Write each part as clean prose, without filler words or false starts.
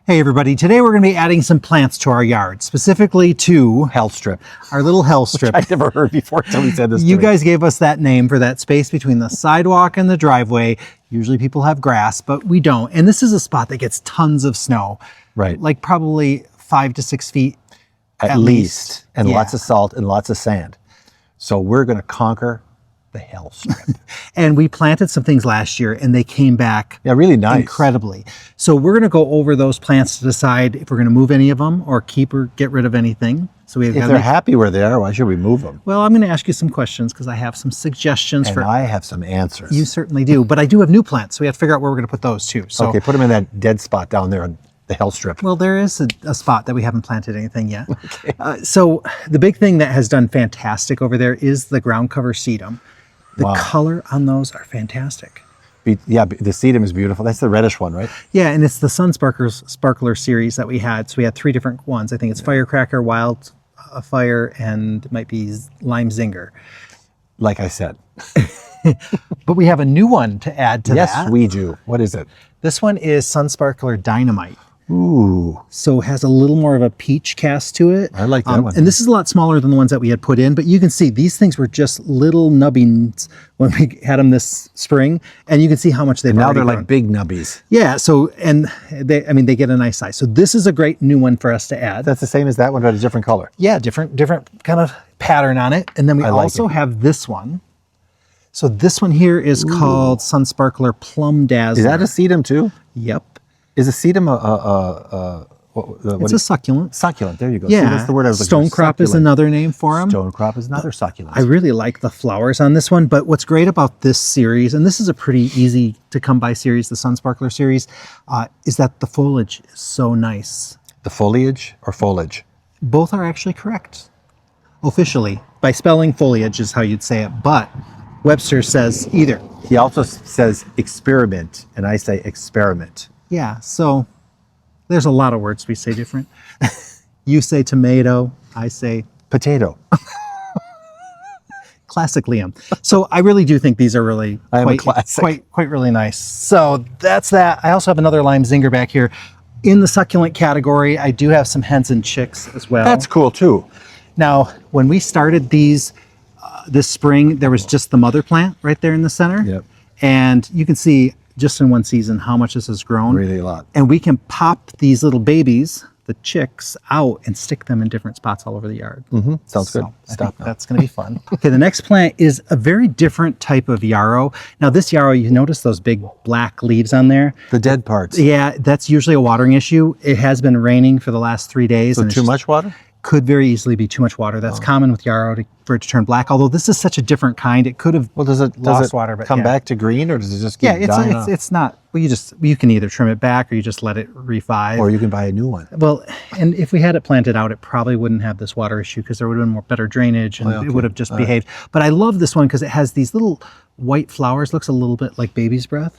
Hey everybody, today we're going to be adding some plants to our yard, specifically to Hell strip. our little hell strip. I never heard before somebody said this to You me. guys gave us that name for that space between the sidewalk and the driveway. Usually people have grass, but we don't. And this is a spot that gets tons of snow. Right. Like probably 5 to 6 feet At least. And Yeah. lots of salt and lots of sand. So we're going to conquer the hell strip. And we planted some things last year and they came back Yeah, really nice. incredibly. So we're going to go over those plants to decide if we're going to move any of them or keep or get rid of anything. So we've If they're happy where they are, why should we move them? Well, I'm going to ask you some questions because I have some suggestions And for I have some answers. You certainly do, but I do have new plants, so we have to figure out where we're going to put those too. So, Okay, put them in that dead spot down there on the hell strip. well, there is a spot that we haven't planted anything yet. Okay. So the big thing that has done fantastic over there is the ground cover sedum. The Wow. color on those are fantastic. Yeah, the sedum is beautiful. That's the reddish one, right? Yeah, and it's the Sparkler series that we had. So we had 3 different ones. I think it's Firecracker, Wildfire, and it might be Lime Zinger. Like I said. But we have a new one to add to that. Yes, we do. What is it? This one is SunSparkler Dynamite. Ooh. So it has a little more of a peach cast to it. I like that one. And this is a lot smaller than the ones that we had put in, but you can see these things were just little nubbins when we had them this spring, and you can see how much they've Now already they're grown. like big nubbies. Yeah, so, and they get a nice size. So this is a great new one for us to add. That's the same as that one, but a different color. Yeah, different kind of pattern on it. And then we I like also it. have this one. So this one here is called SunSparkler Plum Dazzler. Is that a sedum too? Yep. Is a sedum It's a succulent. succulent? There you go. Yeah. See, that's the word I was looking for. Stonecrop is Succulent. another name for them. Stonecrop is another succulent. I really like the flowers on this one, but what's great about this series, and this is a pretty easy to come by series, the SunSparkler series, is that the foliage is so nice. The foliage or foliage? Both are actually correct, officially. By spelling foliage is how you'd say it, but Webster says either. He also says experiment, and I say experiment. Yeah, so there's a lot of words we say different. You say tomato, I say Potato. classic Liam. So I really do think these are really I am a classic. quite really nice. So that's that. I also have another lime zinger back here. In the succulent category, I do have some hens and chicks as well. That's cool too. Now, when we started these this spring, there was just the mother plant right there in the center. Yep. And you can see just in one season how much this has grown. Really a lot. And we can pop these little babies, the chicks, out and stick them in different spots all over the yard. Mm-hmm. Sounds So good. I Stop think now. that's going to be fun. Okay, the next plant is a very different type of yarrow. Now this yarrow, you notice those big black leaves on there? The dead parts. Yeah, that's usually a watering issue. It has been raining for the last 3 days. So and it's too just- much water? Could very easily be too much water. That's common with yarrow for it to turn black. Although this is such a different kind, it could have Well, does it lost water. But come yeah. back to green, or does it just keep Yeah, dying off? it's not. Well, you can either trim it back or you just let it revive. Or you can buy a new one. Well, and if we had it planted out, it probably wouldn't have this water issue because there would have been more better drainage and okay. it would have just behaved. But I love this one because it has these little white flowers. Looks a little bit like baby's breath.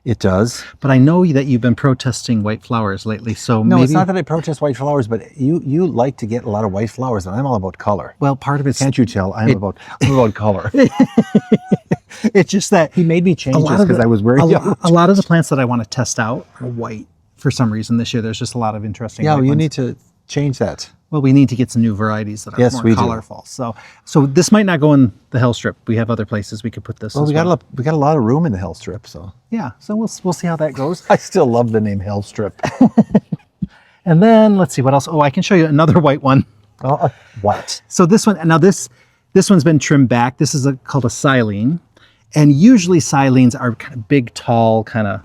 It does. But I know that you've been protesting white flowers lately, so No, maybe. it's not that I protest white flowers, but you like to get a lot of white flowers, and I'm all about color. Well, part of it's Can't you tell? I'm about color. it's just that He made me change a lot this of because I was very young. a lot of the plants that I want to test out are white for some reason this year. There's just a lot of interesting. Yeah, white well, you ones. need to change that. Well, we need to get some new varieties that are Yes, more we do. colorful. So this might not go in the hell strip. We have other places we could put this. Well, as we got a lot of room in the hell strip, so Yeah, so we'll see how that goes. I still love the name hell strip. And then let's see what else. Oh, I can show you another white one. White. So this one, now this one's been trimmed back. This is called a Silene, and usually Silenes are kind of big, tall, kind of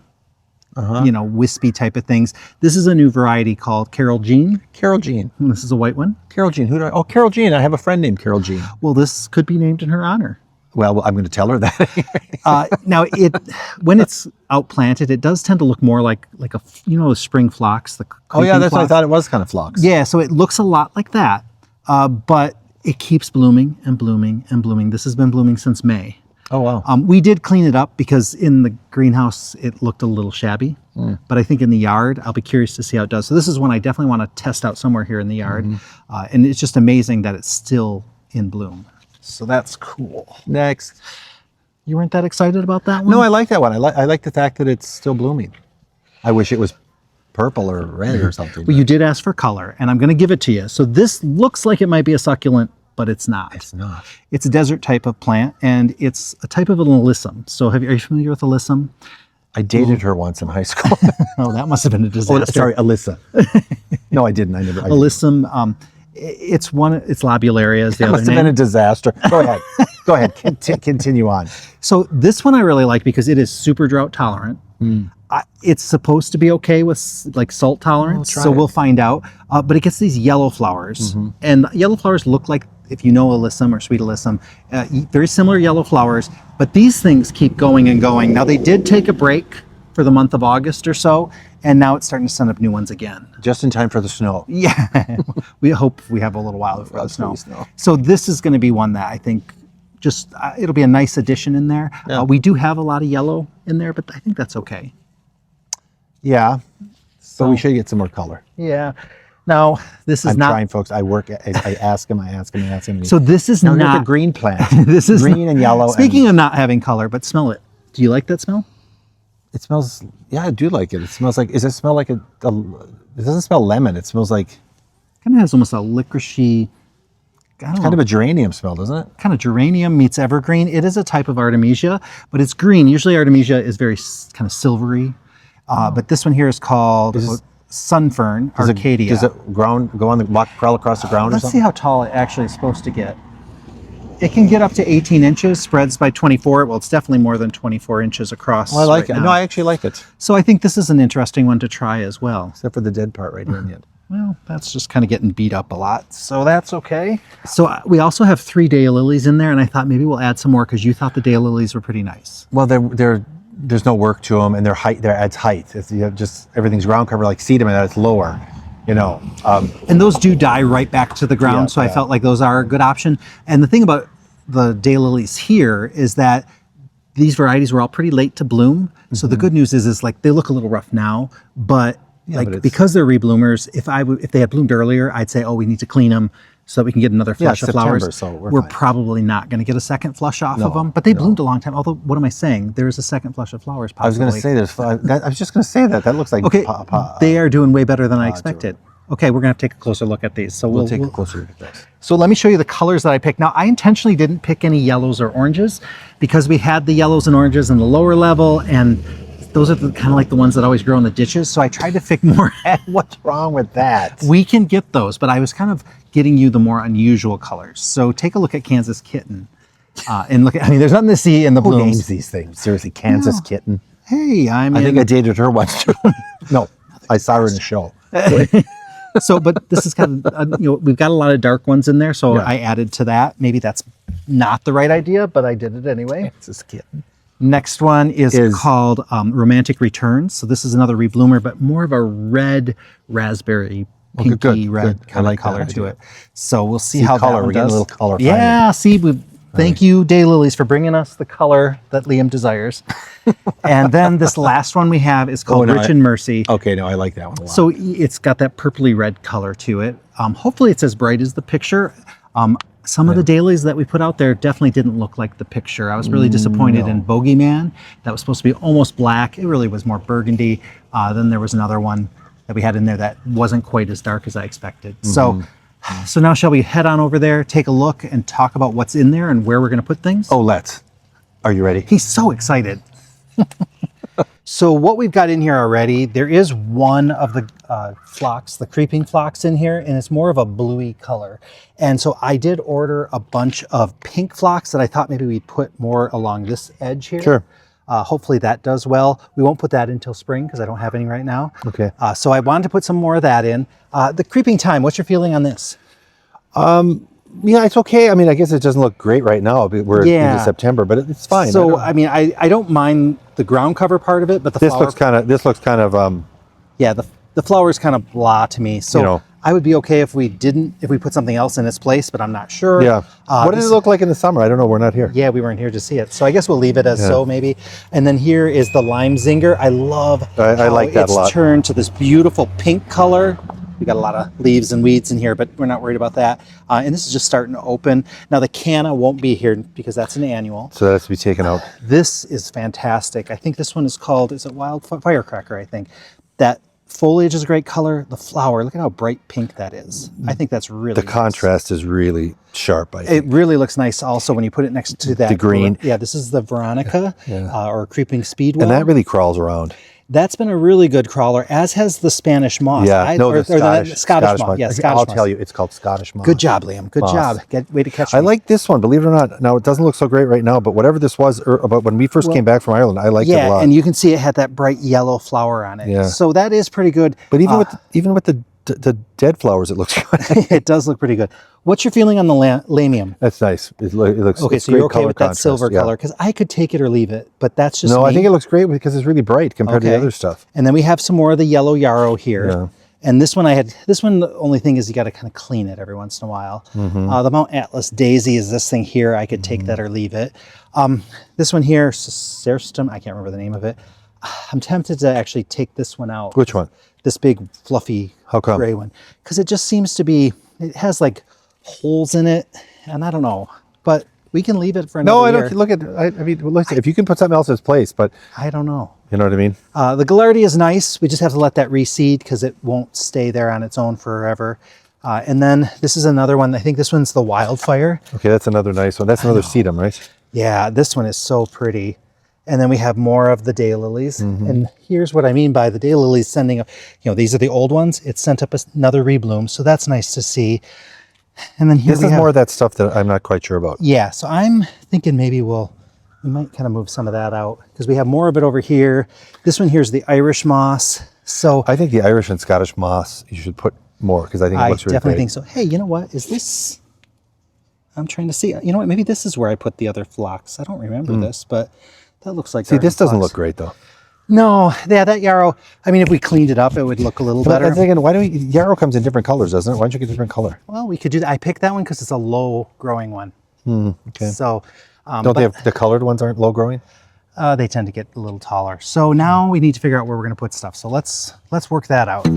wispy type of things. This is a new variety called Carol Jean. Carol Jean. This is a white one. Carol Jean. Oh, Carol Jean. I have a friend named Carol Jean. Well, this could be named in her honor. Well, I'm going to tell her that. Now, when it's outplanted, it does tend to look more like a the spring phlox. The Oh, yeah, creeping that's what I phlox. thought it was, kind of phlox. Yeah, so it looks a lot like that, but it keeps blooming and blooming and blooming. This has been blooming since May. Oh, wow. We did clean it up because in the greenhouse it looked a little shabby, but I think in the yard I'll be curious to see how it does. So this is one I definitely want to test out somewhere here in the yard, and it's just amazing that it's still in bloom. So that's cool. Next. You weren't that excited about that one? No, I like that one. I like the fact that it's still blooming. I wish it was purple or red or something. Well, you did ask for color, and I'm going to give it to you. So this looks like it might be a succulent, but it's not. It's not. It's a desert type of plant, and it's a type of an alyssum. So are you familiar with alyssum? I dated her once in high school. Oh, that must have been a disaster. Oh, sorry, Alyssa. No, I didn't. I never. Alyssum, it's lobularia is the That other must have name. been a disaster. Go ahead. Go ahead. Continue on. So this one I really like because it is super drought tolerant. It's supposed to be okay with like salt tolerance, so we'll find out. But it gets these yellow flowers, and yellow flowers look like, if you know alyssum or sweet alyssum, very similar yellow flowers. But these things keep going and going. Now they did take a break for the month of August or so, and now it's starting to send up new ones again. Just in time for the snow. Yeah, we hope we have a little while before the snow. Snow. So this is going to be one that I think just it'll be a nice addition in there. Yeah. We do have a lot of yellow in there, but I think that's okay. Yeah. So we should get some more color. Yeah. Now this is I'm not trying, folks. I work. I ask him. So this is now not the green plant. This is green and yellow. Speaking of not having color, but smell it. Do you like that smell? It smells. Yeah, I do like it. It smells like. Does it smell like it doesn't smell lemon. It smells like Kind of has almost a licoricey. kind of a geranium smell, doesn't it? Kind of geranium meets evergreen. It is a type of Artemisia, but it's green. Usually Artemisia is very kind of silvery, but this one here is called SunFern Arcadia. Does it crawl across the ground or Let's something? see how tall it actually is supposed to get. It can get up to 18 inches, spreads by 24. Well, it's definitely more than 24 inches across. Well, I like right it. now. No, I actually like it. So I think this is an interesting one to try as well. Except for the dead part right here in the end. Well, that's just kind of getting beat up a lot, so that's okay. So we also have 3 daylilies in there, and I thought maybe we'll add some more because you thought the daylilies were pretty nice. Well, there's no work to them, and their height. Their adds height. It's, you have just everything's ground cover like sedum, and it's lower. You know. And those do die right back to the ground, so I felt like those are a good option. And the thing about the daylilies here is that these varieties were all pretty late to bloom. So the good news is like they look a little rough now, but because they're rebloomers, if they had bloomed earlier, I'd say, oh, we need to clean them so that we can get another flush of September, flowers. so we're fine. probably not going to get a second flush off of them, but they bloomed a long time. Although, what am I saying? There's a second flush of flowers possibly. I was going to say there's. I was just going to say that. That looks like okay. They are doing way better than I expected. Okay, we're going to have to take a closer look at these. So we'll take a closer look at this. So let me show you the colors that I picked. Now, I intentionally didn't pick any yellows or oranges because we had the yellows and oranges in the lower level, and those are kind of like the ones that always grow in the ditches. So I tried to pick more. What's wrong with that? We can get those, but I was kind of getting you the more unusual colors. So take a look at Kansas Kitten. And look at, I mean, there's nothing to see in the Who blooms. names these things? Seriously, Kansas Kitten. Hey, I think I dated her once too. No, I saw her in a show. So, but this is kind of, we've got a lot of dark ones in there, so I added to that. Maybe that's not the right idea, but I did it anyway. Kansas Kitten. Next one is called Romantic Returns. So this is another rebloomer, but more of a red raspberry, pinky red kind of color to it. So we'll see how color. that one We're getting does. a little color. Yeah, thank you, daylilies, for bringing us the color that Liam desires. And then this last one we have is called Rich and Mercy. Okay, no, I like that one a lot. So it's got that purpley red color to it. Hopefully it's as bright as the picture. Some of the dailies that we put out there definitely didn't look like the picture. I was really disappointed in Bogeyman. That was supposed to be almost black. It really was more burgundy. Then there was another one that we had in there that wasn't quite as dark as I expected. So now shall we head on over there, take a look, and talk about what's in there and where we're going to put things? Oh, let's. Are you ready? He's so excited. So what we've got in here already, there is one of the phlox, the creeping phlox in here, and it's more of a bluey color. And so I did order a bunch of pink phlox that I thought maybe we'd put more along this edge here. Sure. Hopefully that does well. We won't put that until spring because I don't have any right now. Okay. So I wanted to put some more of that in. The creeping thyme, what's your feeling on this? Yeah, it's okay. I mean, I guess it doesn't look great right now. We're into September, but it's fine. So I mean, I don't mind the ground cover part of it, but the this flower looks kind of yeah, the flower is kind of blah to me. So I would be okay if we put something else in its place, but I'm not sure. Yeah. What did it look like in the summer? I don't know. We're not here. Yeah, we weren't here to see it. So I guess we'll leave it as so maybe. And then here is the lime zinger. I love I like that a lot. It's turned to this beautiful pink color. We got a lot of leaves and weeds in here, but we're not worried about that. And this is just starting to open. Now the canna won't be here because that's an annual. So that has to be taken out. This is fantastic. I think this one is called, is it Firecracker, I think. That Foliage is a great color. The flower, look at how bright pink that is. I think that's really The nice. contrast is really sharp, I think. It really looks nice also when you put it next to that. The green. Yeah, this is the Veronica or creeping speedwell. And that really crawls around. That's been a really good crawler, as has the Spanish moss. Yeah, the Scottish moss. Yeah, Scottish I'll moss. tell you, it's called Scottish moss. Good job, Liam. Good Moss. job. Way to catch I me. like this one, believe it or not. Now, it doesn't look so great right now, but whatever this was, but when we first came back from Ireland, I liked it a lot. and you can see it had that bright yellow flower on it. Yeah. So that is pretty good. But even with the dead flowers, it looks good. It does look pretty good. What's your feeling on the lamium? That's nice. It looks Okay, it's so you're great okay color with that contrast, silver yeah. color, because I could take it or leave it, but that's just No, me. I think it looks great because it's really bright compared to the other stuff. And then we have some more of the yellow yarrow here. Yeah. And this one the only thing is you got to kind of clean it every once in a while. The Mount Atlas daisy is this thing here. I could take that or leave it. This one here, Cerstum, I can't remember the name of it. I'm tempted to actually take this one out. Which one? This big fluffy How come? gray one. Because it just seems to be, it has like holes in it, and I don't know. But we can leave it for another No, I year. don't. Look at. I mean, look, if you can put something else in its place, but I don't know. you know what I mean. The Gaillardia is nice. We just have to let that reseed because it won't stay there on its own forever. And then this is another one. I think this one's the Wildfire. Okay, that's another nice one. That's another sedum, right? Yeah, this one is so pretty. And then we have more of the daylilies. And here's what I mean by the daylilies sending up, these are the old ones. It sent up another rebloom. So that's nice to see. And then here This is more of that stuff that I'm not quite sure about. Yeah, so I'm thinking maybe we might kind of move some of that out because we have more of it over here. This one here is the Irish moss. So I think the Irish and Scottish moss, you should put more because I think it looks really definitely great. think so. Hey, you know what? Is this, I'm trying to see, you know what? Maybe this is where I put the other phlox. I don't remember this, but that looks like. See, this doesn't phlox. look great though. No, yeah, that yarrow, I mean, if we cleaned it up, it would look a little better. I'm thinking, why don't we, Yarrow comes in different colors, doesn't it? Why don't you get a different color? Well, we could do that. I picked that one because it's a low growing one. Okay. So, Don't they have, the colored ones aren't low growing? they tend to get a little taller. So now we need to figure out where we're going to put stuff. So let's work that out.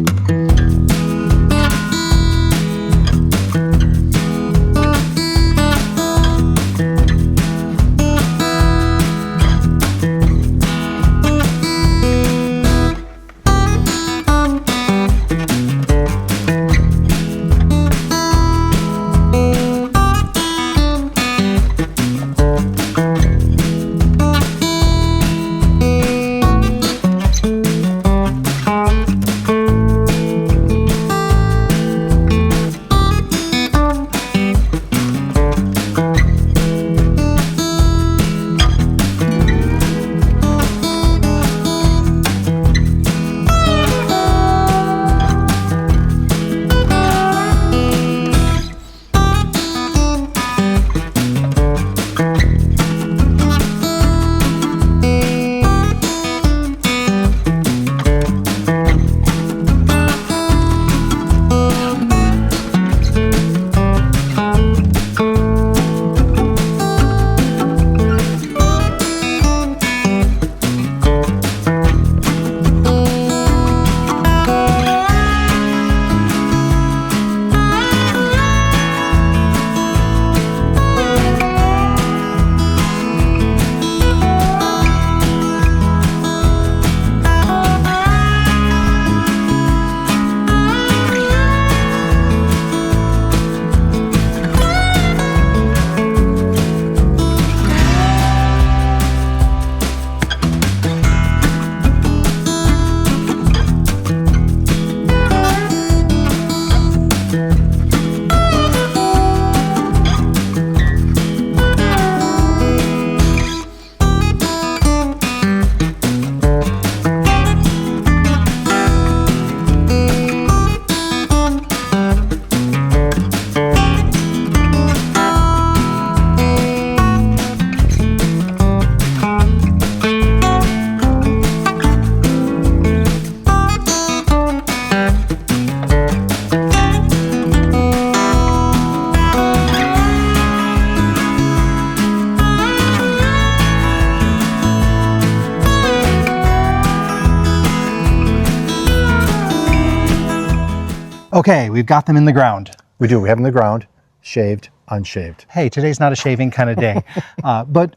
Okay, we've got them in the ground. We do. We have them in the ground, shaved. unshaved. Hey, today's not a shaving kind of day. But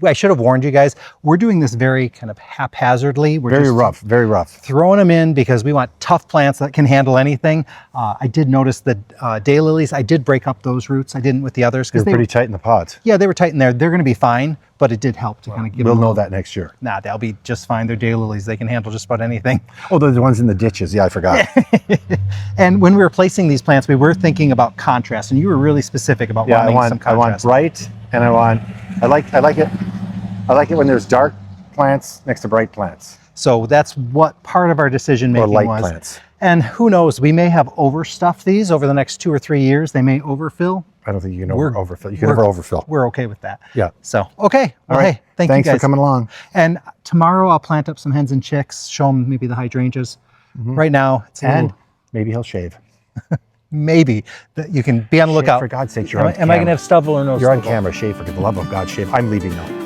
I should have warned you guys, we're doing this very kind of haphazardly. We're Very just rough, very rough. throwing them in because we want tough plants that can handle anything. I did notice that daylilies, I did break up those roots. I didn't with the others. They're pretty tight in the pods. Yeah, they were tight in there. They're going to be fine, but it did help to kind of give We'll them know that next year. Nah, they'll be just fine. They're daylilies. They can handle just about anything. Oh, they're the ones in the ditches. Yeah, I forgot. And when we were placing these plants, we were thinking about contrast, and you were really specific about Yeah, wanting some I want contrast. bright, and I like it when there's dark plants next to bright plants. So that's what part of our decision making Or light was. plants. And who knows, we may have overstuffed these over the next 2 or 3 years. They may overfill. I don't think you can overfill. You can never overfill. We're okay with that. Yeah. So, okay. Well, All right. hey, thanks you guys for coming along. And tomorrow I'll plant up some hens and chicks, show them maybe the hydrangeas. Right now, it's a And little, maybe he'll shave. maybe that you can be on the lookout. For God's sake, you're Am on I camera. going to have stubble or no You're on stubble? camera. Shave, for the love of God, shave. I'm leaving now.